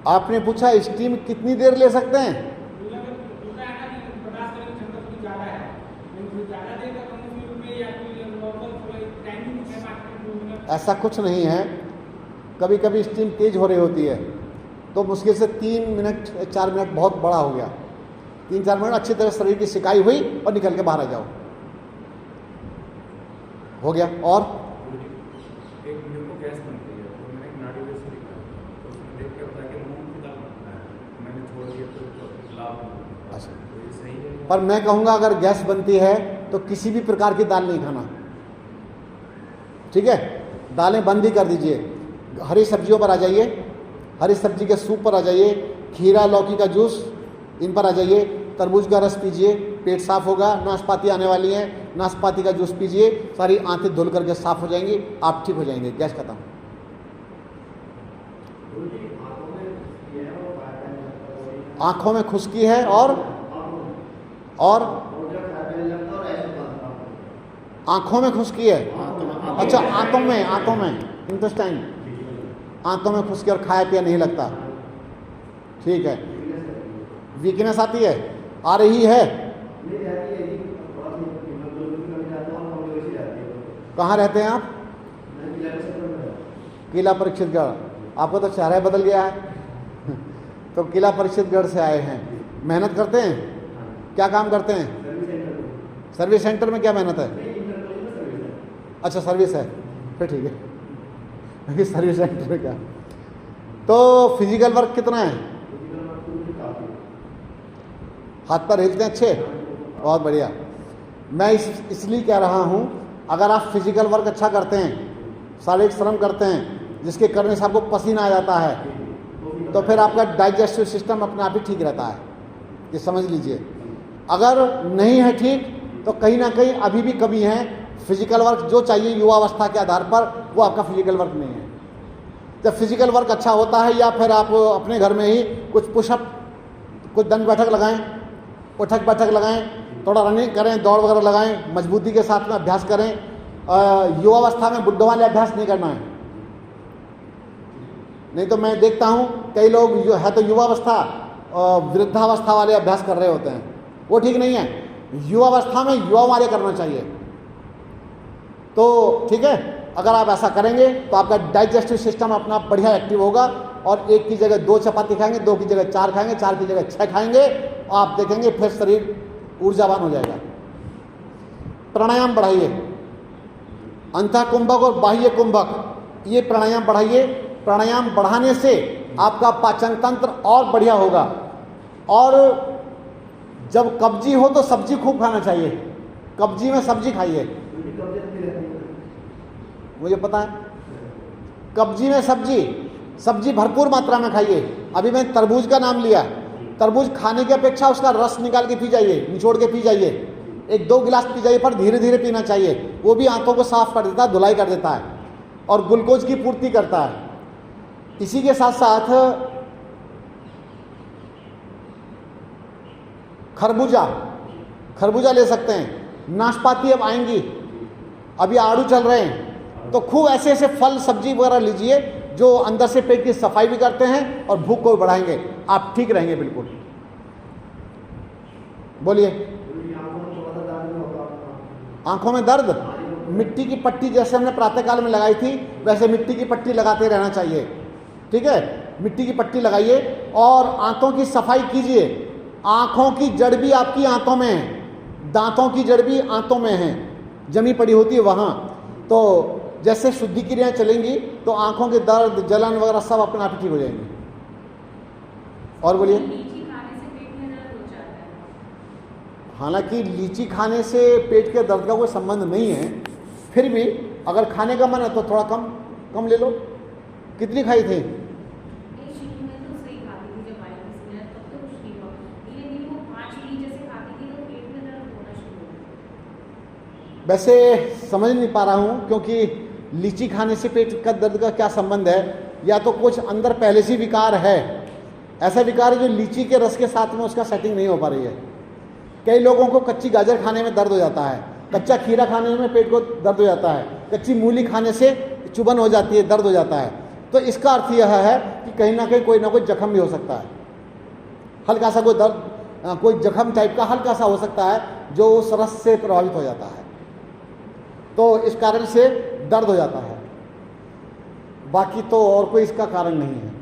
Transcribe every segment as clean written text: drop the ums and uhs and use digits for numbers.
आपने पूछा स्टीम कितनी देर ले सकते हैं? ऐसा कुछ नहीं है, कभी कभी स्टीम तेज हो रही होती है तो मुश्किल से 3 मिनट 4 मिनट बहुत बड़ा हो गया, 3-4 मिनट अच्छी तरह शरीर की सिकाई हुई और निकल के बाहर आ जाओ, हो गया। और एक मेरे को गैस बनती है तो मैंने एक नाड़ी से देखा तो उसमें देख के पता कि मूंग की दाल बनता है, मैंने छोड़ दिया तो लाभ। अच्छा, तो ये सही है? पर मैं कहूँगा अगर गैस बनती है तो किसी भी प्रकार की दाल नहीं खाना, ठीक है? दालें बंद ही कर दीजिए, हरी सब्जियों पर आ जाइए, हरी सब्जी के सूप पर आ जाइए, खीरा लौकी का जूस इन पर आ जाइए, तरबूज का रस पीजिए, पेट साफ होगा। नाशपाती आने वाली है, नाशपाती का जूस पीजिए, सारी आंतें धुल करके साफ हो जाएंगी, आप ठीक हो जाएंगे, गैस खत्म। आंखों में खुश्की है और आंखों में खुश्की है। अच्छा, आंतों में इंटेस्टाइन, आंतों में खुश्की और खाया पिया नहीं लगता, ठीक है। वीकनेस आती है, आ रही है, कहाँ रहते हैं आप? किला परीक्षितगढ़, आपका तो चेहरा बदल गया है तो किला परीक्षितगढ़ से आए हैं, मेहनत करते हैं, क्या काम करते हैं? सर्विस सेंटर में क्या मेहनत है? अच्छा, सर्विस है, फिर ठीक है सर्विस सेंटर में क्या? तो फिजिकल वर्क कितना है? हाथ पर हिलते हैं अच्छे, बहुत बढ़िया। मैं इसलिए कह रहा हूँ, अगर आप फिजिकल वर्क अच्छा करते हैं, शारीरिक श्रम करते हैं, जिसके करने से आपको पसीना आ जाता है, तो फिर आपका डाइजेस्टिव सिस्टम अपने आप ही ठीक रहता है, ये समझ लीजिए। अगर नहीं है ठीक तो कहीं ना कहीं अभी भी कमी है। फिजिकल वर्क जो चाहिए युवावस्था के आधार पर, वो आपका फिजिकल वर्क नहीं है। जब फिजिकल वर्क अच्छा होता है, या फिर आप अपने घर में ही कुछ पुशअप, कुछ दंड बैठक लगाएं, उठक बैठक लगाएं, थोड़ा रनिंग करें, दौड़ वगैरह लगाएं, मजबूती के साथ में अभ्यास करें। युवावस्था में बुड्ढों वाले अभ्यास नहीं करना है, नहीं तो मैं देखता हूँ कई लोग जो है तो युवावस्था वृद्धावस्था वाले अभ्यास कर रहे होते हैं, वो ठीक नहीं है। युवावस्था में युवा वाले करना चाहिए, तो ठीक है। अगर आप ऐसा करेंगे तो आपका डाइजेस्टिव सिस्टम अपना बढ़िया एक्टिव होगा, और 1 की जगह 2 चपाती खाएंगे, 2 की जगह 4 खाएंगे, 4 की जगह 6 खाएंगे, आप देखेंगे फिर शरीर ऊर्जावान हो जाएगा। प्राणायाम बढ़ाइए, अंतः कुंभक और बाह्य कुंभक, ये प्राणायाम बढ़ाइए। प्राणायाम बढ़ाने से आपका पाचन तंत्र और बढ़िया होगा। और जब कब्जी हो तो सब्जी खूब खाना चाहिए, कब्जी में सब्जी खाइए, मुझे पता है। कब्जी में सब्जी भरपूर मात्रा में खाइए। अभी मैं तरबूज का नाम लिया, तरबूज खाने की अपेक्षा उसका रस निकाल के पी जाइए, निचोड़ के पी जाइए, 1-2 गिलास पी जाइए, पर धीरे धीरे पीना चाहिए। वो भी आंतों को साफ कर देता है, धुलाई कर देता है और ग्लूकोज की पूर्ति करता है। इसी के साथ साथ खरबूजा ले सकते हैं, नाशपाती अब आएंगी, अभी आड़ू चल रहे हैं, तो खूब ऐसे ऐसे फल सब्जी वगैरह लीजिए जो अंदर से पेट की सफाई भी करते हैं और भूख को भी बढ़ाएंगे, आप ठीक रहेंगे बिल्कुल। बोलिए। आंखों में दर्द, मिट्टी की पट्टी जैसे हमने प्रातःकाल में लगाई थी वैसे मिट्टी की पट्टी लगाते रहना चाहिए, ठीक है। मिट्टी की पट्टी लगाइए और आंतों की सफाई कीजिए। आंखों की जड़ भी आपकी आंतों में है, दांतों की जड़ भी आंतों में है, जमी पड़ी होती है वहाँ। तो जैसे शुद्धि क्रियाएं चलेंगी तो आंखों के दर्द जलन वगैरह सब अपने आप ठीक हो जाएंगे। और बोलिए। हालांकि लीची खाने से पेट के दर्द का कोई संबंध नहीं है, फिर भी अगर खाने का मन है तो थोड़ा कम ले लो। कितनी खाई थी? वैसे समझ नहीं पा रहा हूँ, क्योंकि लीची खाने से पेट का दर्द का क्या संबंध है। या तो कुछ अंदर पहले से विकार है, ऐसा विकार है जो लीची के रस के साथ में उसका सेटिंग नहीं हो पा रही है। कई लोगों को कच्ची गाजर खाने में दर्द हो जाता है, कच्चा खीरा खाने में पेट को दर्द हो जाता है, कच्ची मूली खाने से चुभन हो जाती है, दर्द हो जाता है। तो इसका अर्थ यह है कि कहीं ना कहीं कोई ना कोई जख्म भी हो सकता है, हल्का सा कोई दर्द, कोई जख्म टाइप का हल्का सा हो सकता है जो उस रस से प्रभावित हो जाता है, तो इस कारण से दर्द हो जाता है। बाकी तो और कोई इसका कारण नहीं है।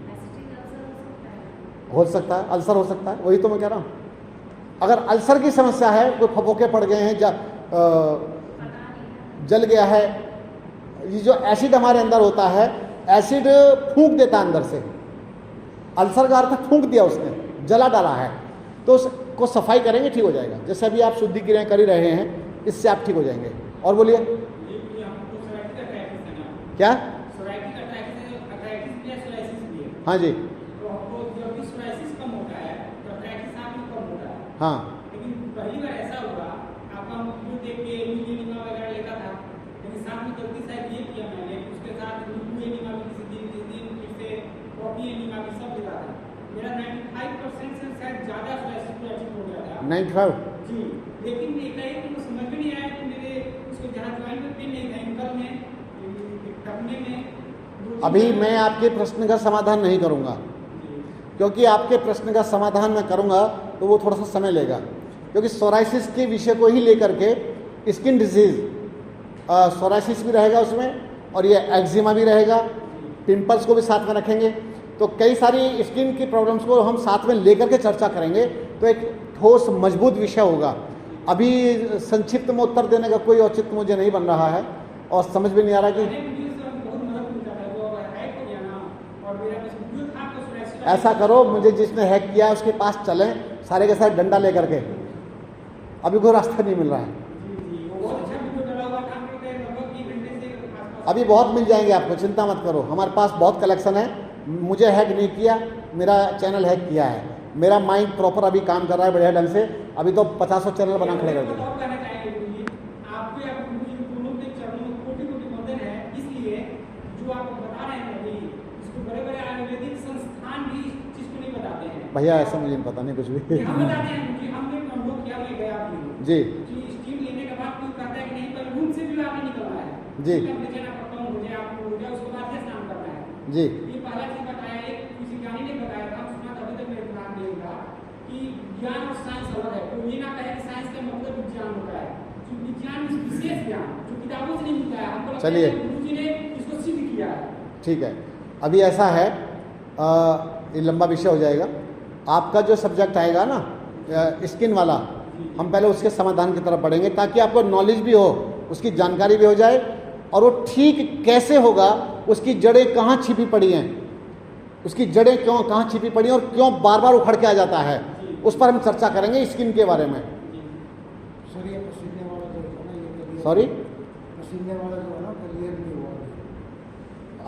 हो सकता है अल्सर हो सकता है, वही तो मैं कह रहा हूँ। अगर अल्सर की समस्या है, कोई फपोके पड़ गए हैं, जल गया है, ये जो एसिड हमारे अंदर होता है, एसिड फूंक देता है अंदर से। अल्सर का अर्थ फूंक दिया उसने, जला डाला है, तो उसको सफाई करेंगे ठीक हो जाएगा। जैसे अभी आप शुद्धि क्रियाएं कर ही रहे हैं, इससे आप ठीक हो जाएंगे। और बोलिए क्या? हाँ जी, हाँ लेकिन पहली बार ऐसा हुआ, आपका वीडियो देख के नीमा वगैरह लेता था, लेकिन साथ में गलती शायद ये किया मैंने, उसके साथ नीमा भी किसी दिन फिर से कॉपी नीमा भी सब लेता था। मेरा 95% से शायद ज़्यादा सोराइसिस हो गया था। 95 जी, लेकिन एक तो समझ में नहीं आया कि मेरे उसको जहाँ ज्वाइन में पेन नहीं था, एंकल में, टखने में। अभी मैं आपके प्रश्न का समाधान नहीं करूँगा, क्योंकि आपके प्रश्न का समाधान मैं करूँगा तो वो थोड़ा सा समय लेगा, क्योंकि सोराइसिस के विषय को ही लेकर के स्किन डिजीज़, सोराइसिस भी रहेगा उसमें और ये एक्जिमा भी रहेगा, पिंपल्स को भी साथ में रखेंगे, तो कई सारी स्किन की प्रॉब्लम्स को हम साथ में लेकर के चर्चा करेंगे, तो एक ठोस मजबूत विषय होगा। अभी संक्षिप्त में उत्तर देने का कोई औचित्य मुझे नहीं बन रहा है और समझ में नहीं आ रहा कि ऐसा करो, मुझे जिसने हैक किया उसके पास चलें, सारे के सारे डंडा लेकर के। अभी कोई रास्ता नहीं मिल रहा है, अभी बहुत मिल जाएंगे आपको, चिंता मत करो, हमारे पास बहुत कलेक्शन है। मुझे हैक नहीं किया, मेरा चैनल हैक किया है, मेरा माइंड प्रॉपर अभी काम कर रहा है बढ़िया ढंग से। अभी तो 50 चैनल बना खड़े कर दिए। भैया ऐसा मुझे नहीं पता, नहीं कुछ भी जी जी जी ये पहला चीज बताया, एक किसी ज्ञानी ने बताया था, सुना था, अभी तक मेरे दिमाग में नहीं था कि ज्ञान और साइंस अलग है। तो ये ना कहे कि साइंस का मतलब विज्ञान होता है, जो विज्ञान विशेष ज्ञान जो किताबों से नहीं मिलता है, हमको चलिए गुरुजी ने इसको सिद्ध किया है। ठीक है, अभी ऐसा है, ये लंबा विषय हो जाएगा। आपका जो सब्जेक्ट आएगा ना स्किन वाला, हम पहले उसके समाधान की तरफ बढ़ेंगे, ताकि आपको नॉलेज भी हो, उसकी जानकारी भी हो जाए, और वो ठीक कैसे होगा, उसकी जड़ें कहाँ छिपी पड़ी हैं, उसकी जड़ें क्यों कहाँ छिपी पड़ी हैं और क्यों बार बार उखड़ के आ जाता है, उस पर हम चर्चा करेंगे स्किन के बारे में। सॉरी पसीने वाला जो है ना, क्लियर नहीं हुआ।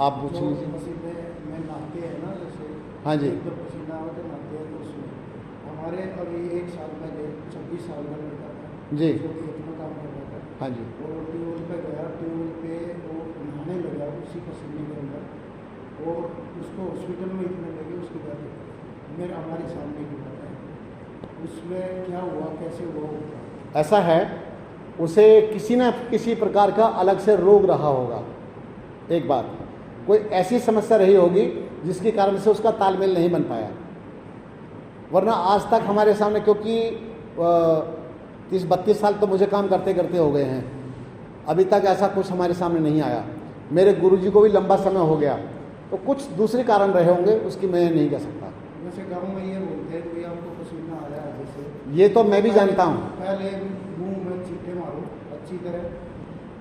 आप पूछ लीजिए। पसीने में नहाते हैं ना, जैसे हाँ जी, तो पसीना हो तो नहाते हैं, तो उसमें हमारे अभी 1 साल पहले 26 साल का लड़का था जी, जो खेत में काम कर रहा था। हाँ जी, और ट्यूबवेल पे गया, ट्यूबवेल पे वो नहाने लगा उसी पसीने के अंदर, और उसको हॉस्पिटल में इतने लगे, उसकी बात मेरे हमारे सामने की बात है। उसमें क्या हुआ, कैसे हुआ? ऐसा है, उसे किसी न किसी प्रकार का अलग से रोग रहा होगा। एक बात, कोई ऐसी समस्या रही होगी जिसके कारण से उसका तालमेल नहीं बन पाया, वरना आज तक हमारे सामने, क्योंकि 30-32 साल तो मुझे काम करते करते हो गए हैं, अभी तक ऐसा कुछ हमारे सामने नहीं आया। मेरे गुरुजी को भी लंबा समय हो गया, तो कुछ दूसरे कारण रहे होंगे, उसकी मैं नहीं कह सकता। जैसे गाँव में ये बोलते हैं कि आपको पसीना आया है, जैसे ये तो मैं भी जानता हूँ। पहले मुंह में चीटे मारो अच्छी तरह,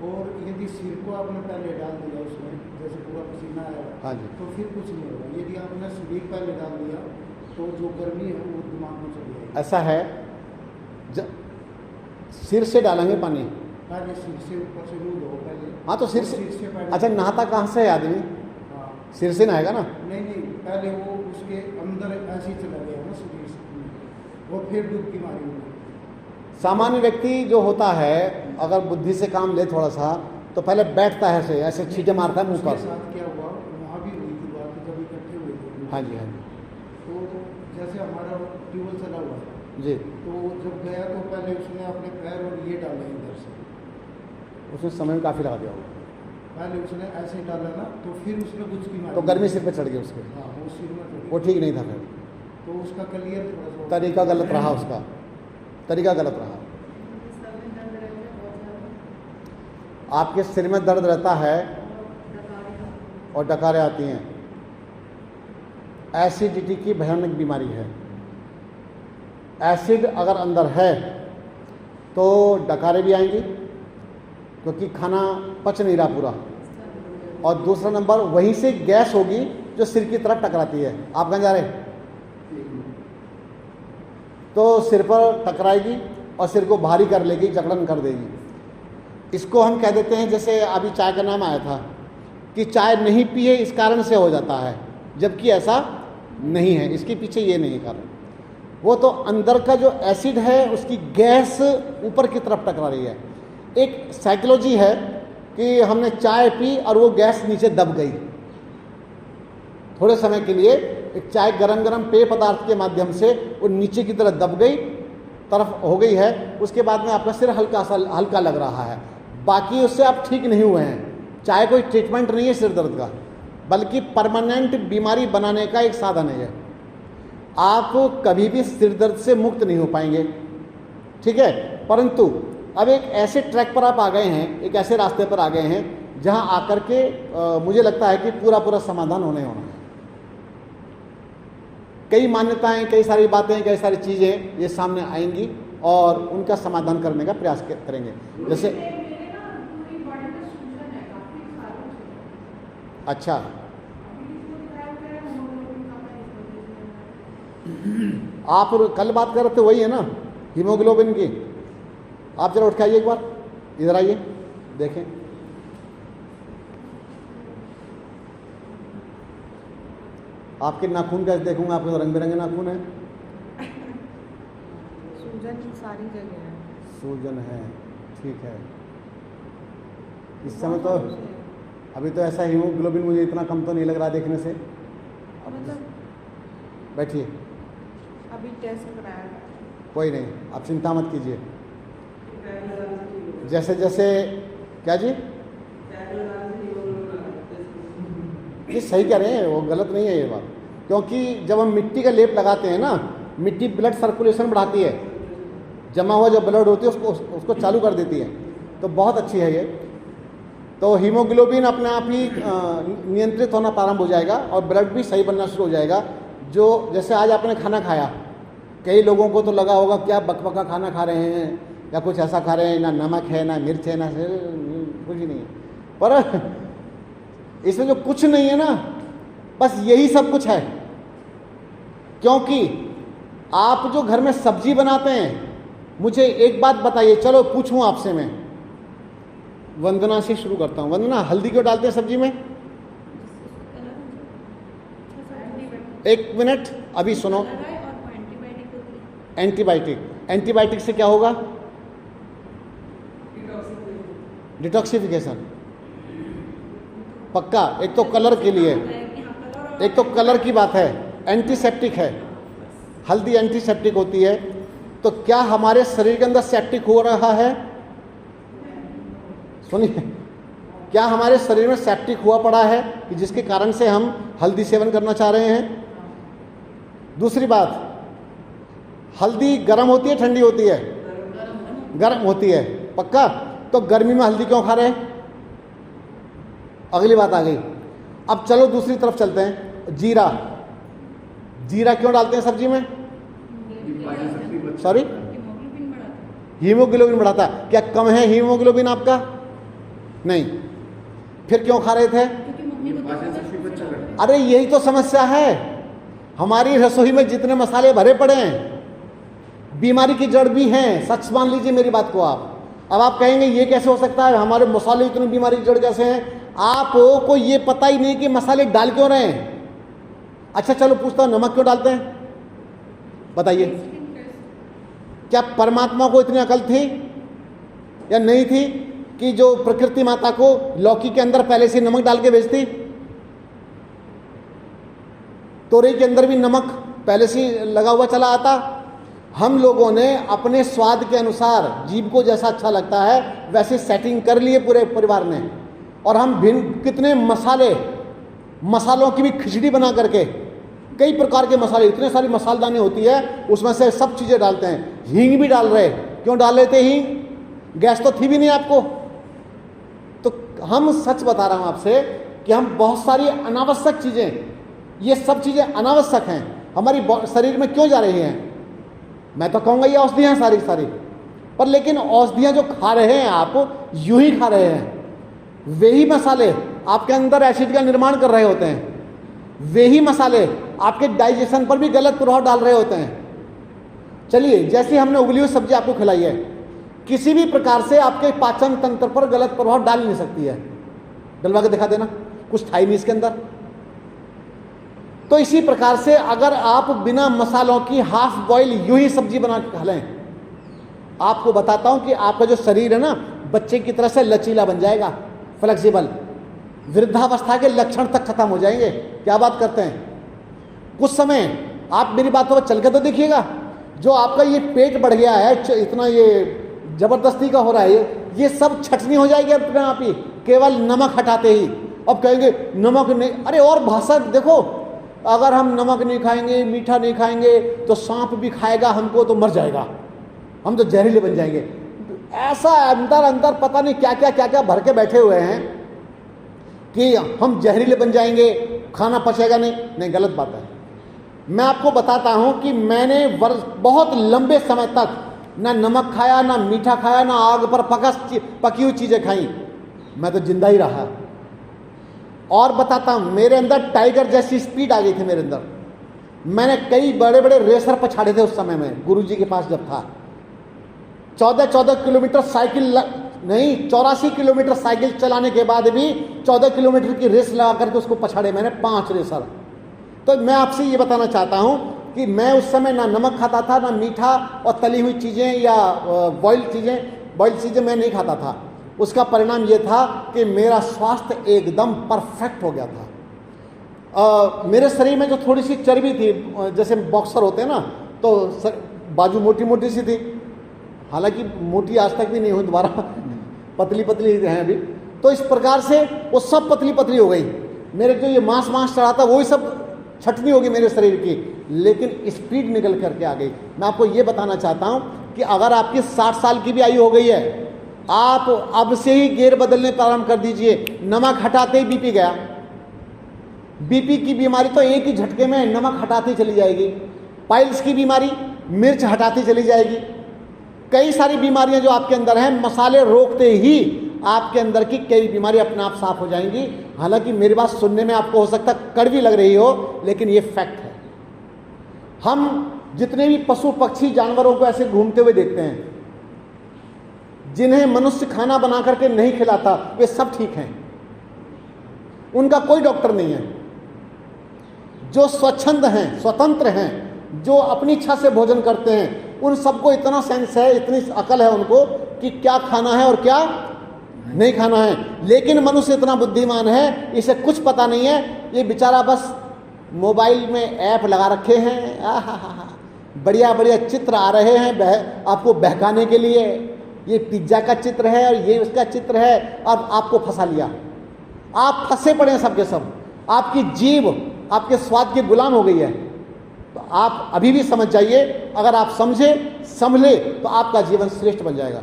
और यदि सिर को आपने पहले डाल दिया उसमें, जैसे पूरा पसीना आया, हाँ जी, तो फिर कुछ नहीं होगा। यदि आपने शरीर पहले डाल दिया तो जो गर्मी है वो दिमाग में चली जाएगी। ऐसा है, सिर से डालेंगे पानी, पहले सिर से ऊपर से मुँह धो पहले। हाँ तो सिर से पहले। अच्छा, नहाता कहाँ से है आदमी? हाँ, सिर से नहाएगा ना? नहीं, पहले वो उसके अंदर ऐसे ही चला गया ना शरीर से, और फिर डुबकी मारी उन्होंने। सामान्य व्यक्ति जो होता है, अगर बुद्धि से काम ले थोड़ा सा, तो पहले बैठता है ऐसे छींटे मारता है मुंह पर। उसके साथ क्या हुआ, वहाँ भी हुई थी बात, जब इकट्ठे हुए थे। हाँ जी, हाँ जी, तो जैसे हमारा ट्यूबवेल चला हुआ है, जी, तो जब गया तो पहले उसने अपने पैर और ये डाले इधर से। उसने समय में काफ़ी लगा दिया होगा। पहले उसने ऐसे डाला ना, तो फिर उसने कुछ की मारी, तो गर्मी सिर पे चढ़ गई उसके, हाँ वो सिर में चढ़ वो गई। ठीक नहीं था फिर, तो उसका क्लियर थोड़ा सा तरीका गलत रहा उसका, तरीका गलत रहा। आपके सिर में दर्द रहता है और डकारें आती हैं, एसिडिटी की भयानक बीमारी है। एसिड अगर अंदर है तो डकारें भी आएंगी, क्योंकि खाना पच नहीं रहा पूरा, और दूसरा नंबर वहीं से गैस होगी जो सिर की तरफ टकराती है। आप कहाँ जा रहे हैं? तो सिर पर टकराएगी और सिर को भारी कर लेगी, जकड़न कर देगी। इसको हम कह देते हैं, जैसे अभी चाय का नाम आया था कि चाय नहीं पिए इस कारण से हो जाता है, जबकि ऐसा नहीं है, इसके पीछे ये नहीं कारण, वो तो अंदर का जो एसिड है उसकी गैस ऊपर की तरफ टकरा रही है। एक साइकोलॉजी है कि हमने चाय पी और वो गैस नीचे दब गई, थोड़े समय के लिए एक चाय गरम गरम पेय पदार्थ के माध्यम से वो नीचे की तरफ दब गई, तरफ हो गई है, उसके बाद में आपका सिर हल्का लग रहा है, बाकी उससे आप ठीक नहीं हुए हैं। चाय कोई ट्रीटमेंट नहीं है सिर दर्द का, बल्कि परमानेंट बीमारी बनाने का एक साधन है। आप कभी भी सिर दर्द से मुक्त नहीं हो पाएंगे, ठीक है। परंतु अब एक ऐसे ट्रैक पर आप आ गए हैं, एक ऐसे रास्ते पर आ गए हैं जहां आकर के मुझे लगता है कि पूरा समाधान होने होना है। कई मान्यताएं, कई सारी बातें, कई सारी चीज़ें ये सामने आएंगी और उनका समाधान करने का प्रयास करेंगे। जैसे अच्छा, आप कल बात कर रहे थे वही है ना, हीमोग्लोबिन की। आप जरा उठ के आइए, एक बार इधर आइए, देखें। आपके नाखून कैसे देखूंगा? आपके तो रंग बिरंगे नाखून है। सूजन सारी जगह है। सूजन है, ठीक है। इस समय तो अभी तो ऐसा हीमोग्लोबिन मुझे इतना कम तो नहीं लग रहा देखने से। मतलब बैठिए, अभी टेस्ट कराया, कोई नहीं, आप चिंता मत कीजिए। जैसे जैसे क्या जी, ये सही कह रहे हैं, वो गलत नहीं है ये बात, क्योंकि जब हम मिट्टी का लेप लगाते हैं ना, मिट्टी ब्लड सर्कुलेशन बढ़ाती है, जमा हुआ जो ब्लड होती है उसको चालू कर देती है, तो बहुत अच्छी है ये। तो हीमोग्लोबिन अपने आप ही नियंत्रित होना प्रारंभ हो जाएगा और ब्लड भी सही बनना शुरू हो जाएगा। जो जैसे आज आपने खाना खाया, कई लोगों को तो लगा होगा कि आप बकबका खाना खा रहे हैं या कुछ ऐसा खा रहे हैं, ना नमक है, ना मिर्च है, ना कुछ ही नहीं है। पर इसमें जो कुछ नहीं है ना, बस यही सब कुछ है। क्योंकि आप जो घर में सब्जी बनाते हैं, मुझे एक बात बताइए, चलो पूछूं आपसे मैं, वंदना से शुरू करता हूं। वंदना, हल्दी क्यों डालते हैं सब्जी में? एक मिनट, अभी सुनो। एंटीबायोटिक, एंटीबायोटिक से क्या होगा? डिटॉक्सिफिकेशन, पक्का। एक तो कलर के लिए, एक तो कलर की बात है, एंटीसेप्टिक है, हल्दी एंटीसेप्टिक होती है। तो क्या हमारे शरीर के अंदर सेप्टिक हो रहा है? सुनिए, क्या हमारे शरीर में सेप्टिक हुआ पड़ा है कि जिसके कारण से हम हल्दी सेवन करना चाह रहे हैं? दूसरी बात, हल्दी गर्म होती है, ठंडी होती है? गर्म होती है, पक्का। तो गर्मी में हल्दी क्यों खा रहे हैं? अगली बात आ गई। अब चलो दूसरी तरफ चलते हैं। जीरा, जीरा क्यों डालते हैं सब्जी में? सॉरी, हीमोग्लोबिन बढ़ाता है। क्या कम है हीमोग्लोबिन आपका? नहीं, फिर क्यों खा रहे थे? अरे यही तो समस्या है, हमारी रसोई में जितने मसाले भरे पड़े हैं, बीमारी की जड़ भी हैं। सच मान लीजिए मेरी बात को आप। अब आप कहेंगे ये कैसे हो सकता है, हमारे मसाले इतनी बीमारी की जड़ कैसे हैं? आपको ये पता ही नहीं कि मसाले डाल क्यों रहे हैं। अच्छा चलो पूछता हूं, नमक क्यों डालते हैं? बताइए, क्या परमात्मा को इतनी अकल थी या नहीं थी कि जो प्रकृति माता को लौकी के अंदर पहले से नमक डाल के भेजती? तोरई के अंदर भी नमक पहले से लगा हुआ चला आता। हम लोगों ने अपने स्वाद के अनुसार, जीभ को जैसा अच्छा लगता है वैसे सेटिंग कर लिए पूरे परिवार ने, और हम भिन्न कितने मसालों की भी खिचड़ी बना करके, कई प्रकार के मसाले, इतने सारी मसालदानी होती है, उसमें से सब चीज़ें डालते हैं। हींग भी डाल रहे, क्यों डाल रहे थे हींग? गैस तो थी भी नहीं आपको। तो हम सच बता रहा हूं आपसे कि हम बहुत सारी अनावश्यक चीज़ें, ये सब चीज़ें अनावश्यक हैं, हमारी शरीर में क्यों जा रही हैं? मैं तो कहूँगा ये औषधियाँ हैं सारी सारी, पर लेकिन औषधियाँ जो खा रहे हैं आप, यूं ही खा रहे हैं। वही मसाले आपके अंदर एसिड का निर्माण कर रहे होते हैं, वही मसाले आपके डाइजेशन पर भी गलत प्रभाव डाल रहे होते हैं। चलिए, जैसे हमने उबली हुई सब्जी आपको खिलाई है, किसी भी प्रकार से आपके पाचन तंत्र पर गलत प्रभाव डाल नहीं सकती है। डलवा के दिखा देना, कुछ था ही नहीं इसके अंदर। तो इसी प्रकार से अगर आप बिना मसालों की हाफ बॉयल यूं ही सब्जी बना के खा लें, आपको बताता हूं कि आपका जो शरीर है ना, बच्चे की तरह से लचीला बन जाएगा, फ्लेक्सिबल। वृद्धावस्था के लक्षण तक खत्म हो जाएंगे। क्या बात करते हैं? कुछ समय आप मेरी बातों पर चल के तो देखिएगा, जो आपका ये पेट बढ़ गया है, इतना ये जबरदस्ती का हो रहा है, ये सब छटनी हो जाएगी अपने आप ही, केवल नमक हटाते ही। अब कहेंगे नमक नहीं, अरे और भाषा देखो, अगर हम नमक नहीं खाएंगे, मीठा नहीं खाएंगे, तो सांप भी खाएगा हमको तो मर जाएगा, हम तो जहरीले बन जाएंगे। ऐसा अंदर अंदर पता नहीं क्या क्या भर के बैठे हुए हैं कि हम जहरीले बन जाएंगे, खाना पचेगा नहीं, गलत बात है। मैं आपको बताता हूं कि मैंने बहुत लंबे समय तक ना नमक खाया, ना मीठा खाया, ना आग पर पकी हुई चीजें खाई, मैं तो जिंदा ही रहा। और बताता हूं, मेरे अंदर टाइगर जैसी स्पीड आ गई थी मेरे अंदर। मैंने कई बड़े बड़े रेसर पछाड़े थे उस समय में, गुरुजी के पास जब था। 14 किलोमीटर साइकिल नहीं, 84 किलोमीटर साइकिल चलाने के बाद भी 14 किलोमीटर की रेस लगा करके उसको पछाड़े मैंने 5 रेसर। तो मैं आपसे ये बताना चाहता हूं कि मैं उस समय ना नमक खाता था, ना मीठा और तली हुई चीज़ें या बॉइल्ड चीज़ें मैं नहीं खाता था। उसका परिणाम ये था कि मेरा स्वास्थ्य एकदम परफेक्ट हो गया था। मेरे शरीर में जो थोड़ी सी चर्बी थी, जैसे बॉक्सर होते हैं ना, तो बाजू मोटी मोटी सी थी, हालांकि मोटी आज तक भी नहीं हुई, दोबारा पतली पतली हैं अभी। तो इस प्रकार से वो सब पतली पतली हो गई। मेरे जो ये मांस चढ़ा था वही सब छटनी होगी मेरे शरीर की, लेकिन स्पीड निकल करके आ गई। मैं आपको ये बताना चाहता हूं कि अगर आपकी 60 साल की भी आयु हो गई है, आप अब से ही गियर बदलने प्रारंभ कर दीजिए। नमक हटाते ही बीपी गया। बीपी की बीमारी तो एक ही झटके में नमक हटाती चली जाएगी। पाइल्स की बीमारी मिर्च हटाती चली जाएगी। कई सारी बीमारियां जो आपके अंदर हैं, मसाले रोकते ही आपके अंदर की कई बीमारी अपने आप साफ हो जाएंगी। हालांकि मेरी बात सुनने में आपको हो सकता है कड़वी लग रही हो, लेकिन ये फैक्ट है। हम जितने भी पशु पक्षी जानवरों को ऐसे घूमते हुए देखते हैं, जिन्हें मनुष्य खाना बना करके नहीं खिलाता, वे सब ठीक हैं, उनका कोई डॉक्टर नहीं है। जो स्वच्छंद हैं, स्वतंत्र हैं, जो अपनी इच्छा से भोजन करते हैं, उन सबको इतना सेंस है, इतनी अकल है उनको कि क्या खाना है और क्या नहीं खाना है। लेकिन मनुष्य इतना बुद्धिमान है, इसे कुछ पता नहीं है। ये बेचारा बस मोबाइल में ऐप लगा रखे हैं, बढ़िया बढ़िया चित्र आ रहे हैं आपको बहकाने के लिए। ये पिज्जा का चित्र है और ये उसका चित्र है, और आपको फंसा लिया। आप फंसे पड़े हैं सबके सब। आपकी जीभ आपके स्वाद के गुलाम हो गई है। तो आप अभी भी समझ जाइए, अगर आप समझे तो आपका जीवन श्रेष्ठ बन जाएगा।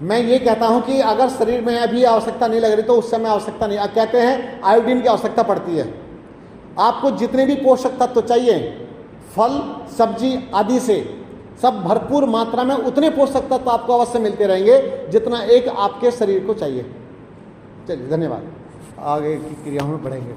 मैं ये कहता हूं कि अगर शरीर में अभी आवश्यकता नहीं लग रही तो उस समय आवश्यकता नहीं। कहते हैं आयोडीन की आवश्यकता पड़ती है। आपको जितने भी पोषक तत्व चाहिए, फल सब्जी आदि से सब भरपूर मात्रा में उतने पोषक तत्व आपको अवश्य मिलते रहेंगे जितना एक आपके शरीर को चाहिए। चलिए, धन्यवाद। आगे की क्रियाओं में बढ़ेंगे।